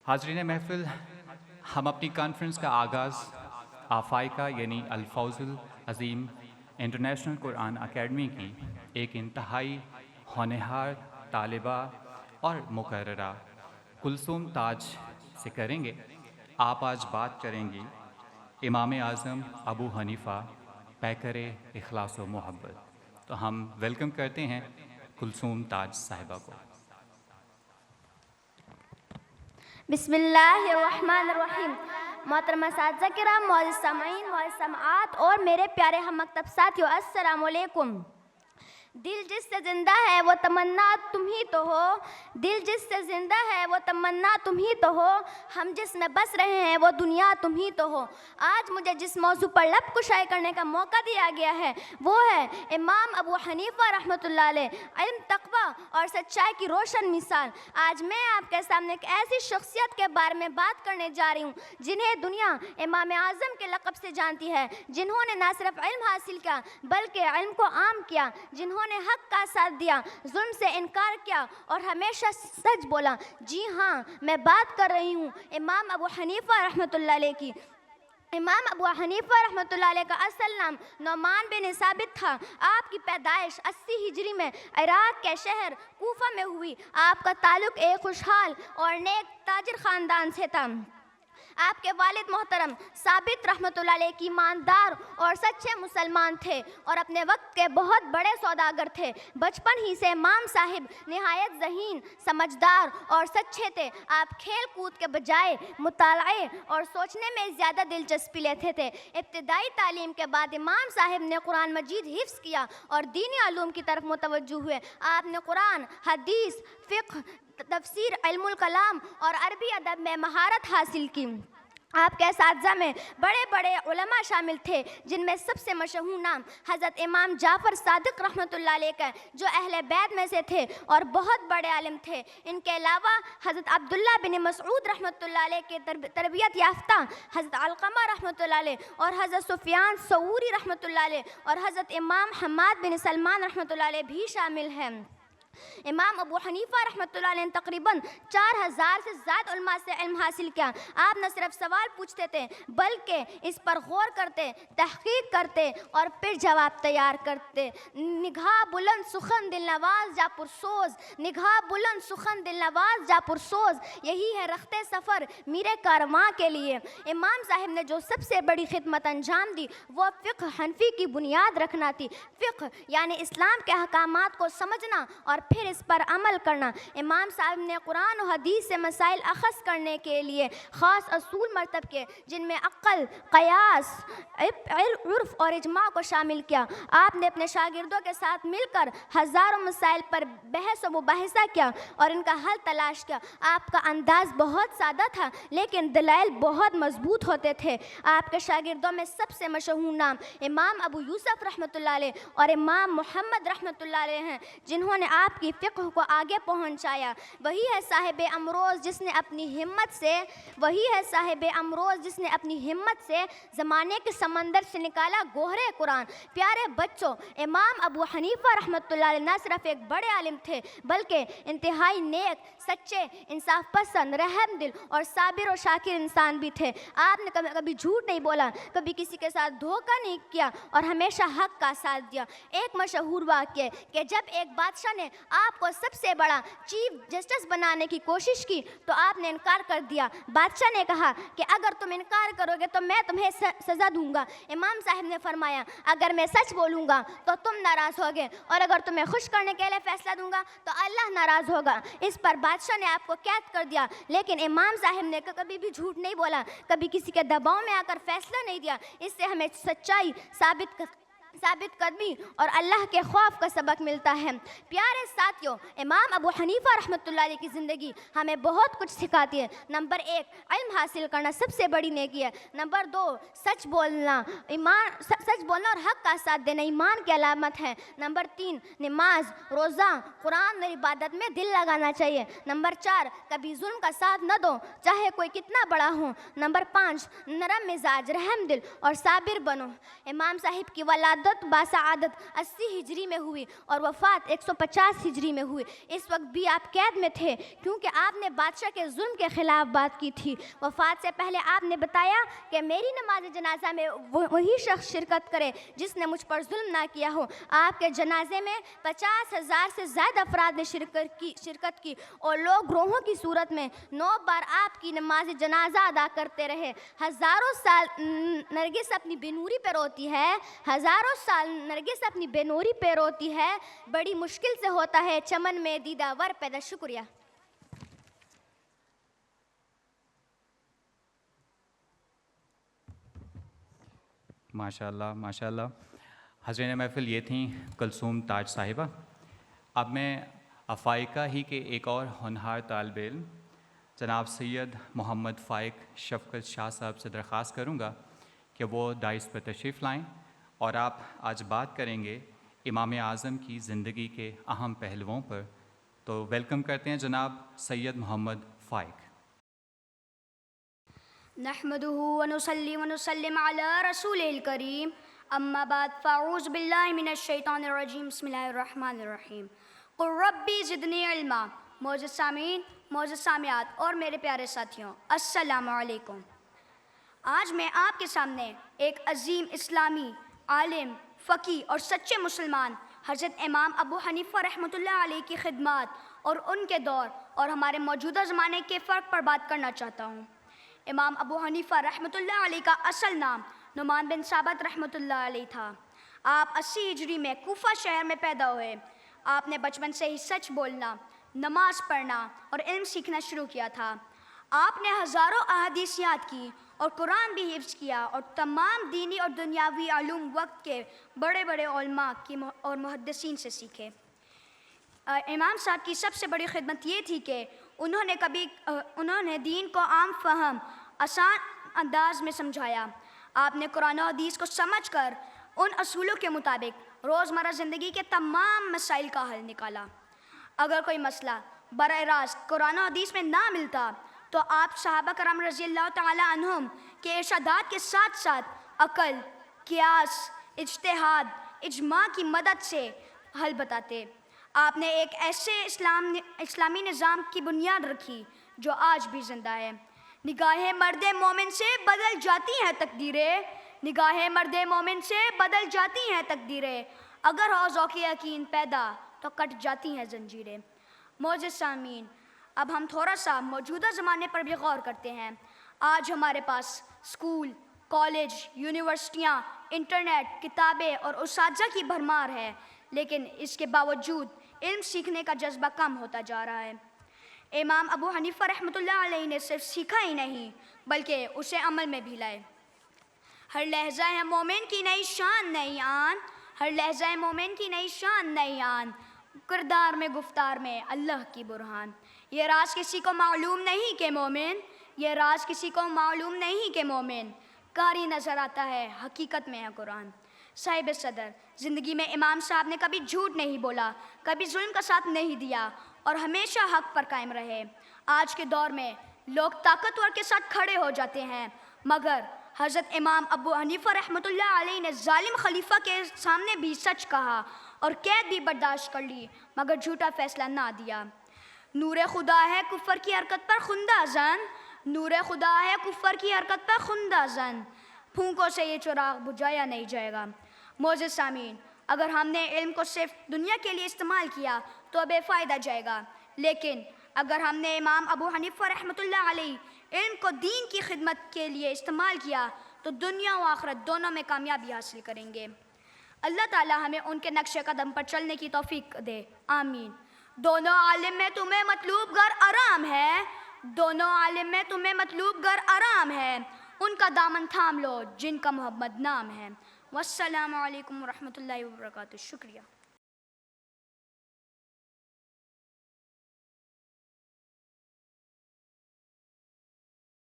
حاضرین محفل، ہم اپنی کانفرنس کا آغاز آفائقہ یعنی الفوز العظیم انٹرنیشنل قرآن اکیڈمی کی ایک انتہائی ہونہار طالبہ اور مقررہ کلثوم تاج سے کریں گے۔ آپ آج بات کریں گی امام اعظم ابو حنیفہ پیکر اخلاص و محبت۔ تو ہم ویلکم کرتے ہیں کلثوم تاج صاحبہ کو۔ بسم اللہ الرحمن الرحیم۔ محترم اساتذہ کرام، معزز سامعین، معزز سامعات اور میرے پیارے ہم مکتب ساتھیوں، السلام علیکم۔ دل جس سے زندہ ہے وہ تمنا تم ہی تو ہو، دل جس سے زندہ ہے وہ تمنا تم ہی تو ہو، ہم جس میں بس رہے ہیں وہ دنیا تم ہی تو ہو۔ آج مجھے جس موضوع پر لب کشائی کرنے کا موقع دیا گیا ہے وہ ہے امام ابو حنیفہ رحمۃ اللہ علیہ، علم، تقوی اور سچائی کی روشن مثال۔ آج میں آپ کے سامنے ایک ایسی شخصیت کے بارے میں بات کرنے جا رہی ہوں جنہیں دنیا امام اعظم کے لقب سے جانتی ہے، جنہوں نے نہ صرف علم حاصل کیا بلکہ علم کو عام کیا، جنہوں نے حق کا ساتھ دیا، ظلم سے انکار کیا اور ہمیشہ سچ بولا۔ جی ہاں، میں بات کر رہی ہوں امام ابو حنیفہ رحمۃ اللہ علیہ کی۔ امام ابو حنیفہ رحمۃ اللہ علیہ کا اصل نام نعمان بن ثابت تھا۔ آپ کی پیدائش 80 ہجری میں عراق کے شہر کوفہ میں ہوئی۔ آپ کا تعلق ایک خوشحال اور نیک تاجر خاندان سے تھا۔ آپ کے والد محترم ثابت رحمۃ اللہ علیہ کی ایماندار اور سچے مسلمان تھے اور اپنے وقت کے بہت بڑے سوداگر تھے۔ بچپن ہی سے امام صاحب نہایت ذہین، سمجھدار اور سچے تھے۔ آپ کھیل کود کے بجائے مطالعے اور سوچنے میں زیادہ دلچسپی لیتے تھے۔ ابتدائی تعلیم کے بعد امام صاحب نے قرآن مجید حفظ کیا اور دینی علوم کی طرف متوجہ ہوئے۔ آپ نے قرآن، حدیث، فقہ، تفسیر، علم الکلام اور عربی ادب میں مہارت حاصل کی۔ آپ کے اساتذہ میں بڑے بڑے علماء شامل تھے، جن میں سب سے مشہور نام حضرت امام جعفر صادق رحمۃ اللہ علیہ کا، جو اہل بیت میں سے تھے اور بہت بڑے عالم تھے۔ ان کے علاوہ حضرت عبداللہ بن مسعود رحمۃ اللہ علیہ کے تربیت یافتہ حضرت علقمہ رحمۃ اللہ علیہ اور حضرت سفیان ثوری رحمۃ اللہ علیہ اور حضرت امام حماد بن سلمان رحمۃ اللہ علیہ بھی شامل ہیں۔ امام ابو حنیفہ رحمۃ اللہ علیہ نے تقریباً 4000 سے زائد علماء سے علم حاصل کیا۔ آپ نہ صرف سوال پوچھتے تھے بلکہ اس پر غور کرتے، تحقیق کرتے اور پھر جواب تیار کرتے۔ نگاہ بلند سخن دل نواز جا پرسوز، نگاہ بلند سخن دل نواز جا پرسوز، یہی ہے رخت سفر میرے کارواں کے لیے۔ امام صاحب نے جو سب سے بڑی خدمت انجام دی وہ فقہ حنفی کی بنیاد رکھنا تھی۔ فقہ یعنی اسلام کے احکامات کو سمجھنا اور پھر اس پر عمل کرنا۔ امام صاحب نے قرآن و حدیث سے مسائل اخذ کرنے کے لیے خاص اصول مرتب کیے، جن میں عقل، قیاس، عرف اور اجماع کو شامل کیا۔ آپ نے اپنے شاگردوں کے ساتھ مل کر ہزاروں مسائل پر بحث و مباحثہ کیا اور ان کا حل تلاش کیا۔ آپ کا انداز بہت سادہ تھا لیکن دلائل بہت مضبوط ہوتے تھے۔ آپ کے شاگردوں میں سب سے مشہور نام امام ابو یوسف رحمۃ اللہ علیہ اور امام محمد رحمۃ اللہ علیہ ہیں، جنہوں نے آپ کی فقہ کو آگے پہنچایا۔ وہی ہے صاحب امروز جس نے اپنی ہمت سے زمانے کے سمندر سے نکالا گوہر قرآن۔ پیارے بچوں، امام ابو حنیفہ رحمۃ اللہ علیہ نہ صرف ایک بڑے عالم تھے بلکہ انتہائی نیک، سچے، انصاف پسند، رحم دل اور صابر و شاکر انسان بھی تھے۔ آپ نے کبھی جھوٹ نہیں بولا، کبھی کسی کے ساتھ دھوکہ نہیں کیا اور ہمیشہ حق کا ساتھ دیا۔ ایک مشہور واقعہ کہ جب ایک بادشاہ نے آپ کو سب سے بڑا چیف جسٹس بنانے کی کوشش کی تو آپ نے انکار کر دیا۔ بادشاہ نے کہا کہ اگر تم انکار کرو گے تو میں تمہیں سزا دوں گا۔ امام صاحب نے فرمایا، اگر میں سچ بولوں گا تو تم ناراض ہوگے اور اگر تمہیں خوش کرنے کے لیے فیصلہ دوں گا تو اللہ ناراض ہوگا۔ اس پر بادشاہ نے آپ کو قید کر دیا، لیکن امام صاحب نے کبھی بھی جھوٹ نہیں بولا، کبھی کسی کے دباؤ میں آ کر فیصلہ نہیں دیا۔ اس سے ہمیں سچائی، ثابت قدمی اور اللہ کے خوف کا سبق ملتا ہے۔ پیارے ساتھیوں، امام ابو حنیفہ رحمۃ اللہ علیہ کی زندگی ہمیں بہت کچھ سکھاتی ہے۔ نمبر 1، علم حاصل کرنا سب سے بڑی نیکی ہے۔ نمبر 2، سچ بولنا اور حق کا ساتھ دینا ایمان کی علامت ہے۔ نمبر 3، نماز، روزہ، قرآن اور عبادت میں دل لگانا چاہیے۔ نمبر 4، کبھی ظلم کا ساتھ نہ دو چاہے کوئی کتنا بڑا ہو۔ نمبر 5، نرم مزاج، رحم دل اور صابر بنو۔ امام صاحب کی ولادت ولادت باسعادت 80 ہجری میں ہوئی اور وفات 150 ہجری میں ہوئی۔ اس وقت بھی آپ قید میں تھے کیونکہ آپ نے بادشاہ کے ظلم کے خلاف بات کی تھی۔ وفات سے پہلے آپ نے بتایا کہ میری نماز جنازہ میں وہی شخص شرکت کرے جس نے مجھ پر ظلم نہ کیا ہو۔ آپ کے جنازے میں 50,000 سے زائد افراد نے شرکت کی اور لوگ گروہوں کی صورت میں 9 بار آپ کی نماز جنازہ ادا کرتے رہے۔ ہزاروں سال نرگس اپنی بے نوری پہ روتی ہے، ہزاروں سال نرگس اپنی بے نوری پہ روتی ہے، بڑی مشکل سے ہوتا ہے چمن میں دیدہ ور پیدا۔ شکریہ۔ ماشاء اللہ ماشاء اللہ۔ حضرین محفل یہ تھیں کلثوم تاج صاحبہ۔ اب میں افائقہ ہی کے ایک اور ہونہار طالب علم جناب سید محمد فائق شفقت شاہ صاحب سے درخواست کروں گا کہ وہ دائس پر تشریف لائیں اور آپ آج بات کریں گے امام اعظم کی زندگی کے اہم پہلوؤں پر۔ تو ویلکم کرتے ہیں جناب سید محمد فائق۔ نحمده ونصلي ونسلم على رسوله الكريم اما بعد فاعوذ باللہ من الشیطان الرجیم بسم اللہ الرحمن الرحیم قل ربی زدنی علما۔ معزز سامعین، معزز سامعات اور میرے پیارے ساتھیوں، السلام علیکم۔ آج میں آپ کے سامنے ایک عظیم اسلامی عالم، فقیہ اور سچے مسلمان حضرت امام ابو حنیفہ رحمۃ اللہ علیہ کی خدمات اور ان کے دور اور ہمارے موجودہ زمانے کے فرق پر بات کرنا چاہتا ہوں۔ امام ابو حنیفہ رحمۃ اللہ علیہ کا اصل نام نعمان بن ثابت رحمۃ اللہ علیہ تھا۔ آپ 80 ہجری میں کوفہ شہر میں پیدا ہوئے۔ آپ نے بچپن سے ہی سچ بولنا، نماز پڑھنا اور علم سیکھنا شروع کیا تھا۔ آپ نے ہزاروں احادیث یاد کی اور قرآن بھی حفظ کیا اور تمام دینی اور دنیاوی علوم وقت کے بڑے بڑے علماء اور محدثین سے سیکھے۔ امام صاحب کی سب سے بڑی خدمت یہ تھی کہ انہوں نے دین کو عام فہم، آسان انداز میں سمجھایا۔ آپ نے قرآن و حدیث کو سمجھ کر ان اصولوں کے مطابق روزمرہ زندگی کے تمام مسائل کا حل نکالا۔ اگر کوئی مسئلہ براہ راست قرآن و حدیث میں نہ ملتا تو آپ صحابہ کرام رضی اللہ تعالی عنہم کے ارشادات کے ساتھ ساتھ عقل، قیاس، اجتہاد، اجماع کی مدد سے حل بتاتے۔ آپ نے ایک ایسے اسلامی نظام کی بنیاد رکھی جو آج بھی زندہ ہے۔ نگاہیں مرد مومن سے بدل جاتی ہیں تقدیریں، نگاہیں مرد مومن سے بدل جاتی ہیں تقدیریں، اگر ہو ذوق یقین پیدا تو کٹ جاتی ہیں زنجیریں۔ معزز سامعین، اب ہم تھوڑا سا موجودہ زمانے پر بھی غور کرتے ہیں۔ آج ہمارے پاس اسکول، کالج، یونیورسٹیاں، انٹرنیٹ، کتابیں اور اساتذہ کی بھرمار ہے، لیکن اس کے باوجود علم سیکھنے کا جذبہ کم ہوتا جا رہا ہے۔ امام ابو حنیفہ رحمۃ اللہ علیہ نے صرف سیکھا ہی نہیں بلکہ اسے عمل میں بھی لائے۔ ہر لہجہ ہے مومن کی نئی شان نئی آن، ہر لہجہ ہے مومن کی نئی شان نئی آن، کردار میں گفتار میں اللہ کی برہان۔ یہ راز کسی کو معلوم نہیں کہ مومن، یہ راز کسی کو معلوم نہیں کہ مومن، کاری نظر آتا ہے حقیقت میں ہے قرآن۔ صاحب صدر، زندگی میں امام صاحب نے کبھی جھوٹ نہیں بولا، کبھی ظلم کا ساتھ نہیں دیا اور ہمیشہ حق پر قائم رہے۔ آج کے دور میں لوگ طاقتور کے ساتھ کھڑے ہو جاتے ہیں، مگر حضرت امام ابو حنیفہ رحمۃ اللہ علیہ نے ظالم خلیفہ کے سامنے بھی سچ کہا اور قید بھی برداشت کر لی مگر جھوٹا فیصلہ نہ دیا۔ نور خدا ہے کفر کی حرکت پر خندہ زن، نور خدا ہے کفر کی حرکت پر خندہ زن، پھونکوں سے یہ چراغ بجھایا نہیں جائے گا۔ معزز سامعین، اگر ہم نے علم کو صرف دنیا کے لیے استعمال کیا تو بے فائدہ جائے گا، لیکن اگر ہم نے امام ابو حنیفہ رحمۃ اللہ علیہ علم کو دین کی خدمت کے لیے استعمال کیا تو دنیا و آخرت دونوں میں کامیابی حاصل کریں گے۔ اللہ تعالی ہمیں ان کے نقش قدم پر چلنے کی توفیق دے، آمین۔ دونوں عالم میں تمہیں مطلوب گر آرام ہے، دونوں عالم میں تمہیں مطلوب گر آرام ہے، ان کا دامن تھام لو جن کا محمد نام ہے۔ والسلام علیکم ورحمۃ اللہ وبرکاتہ۔ شکریہ۔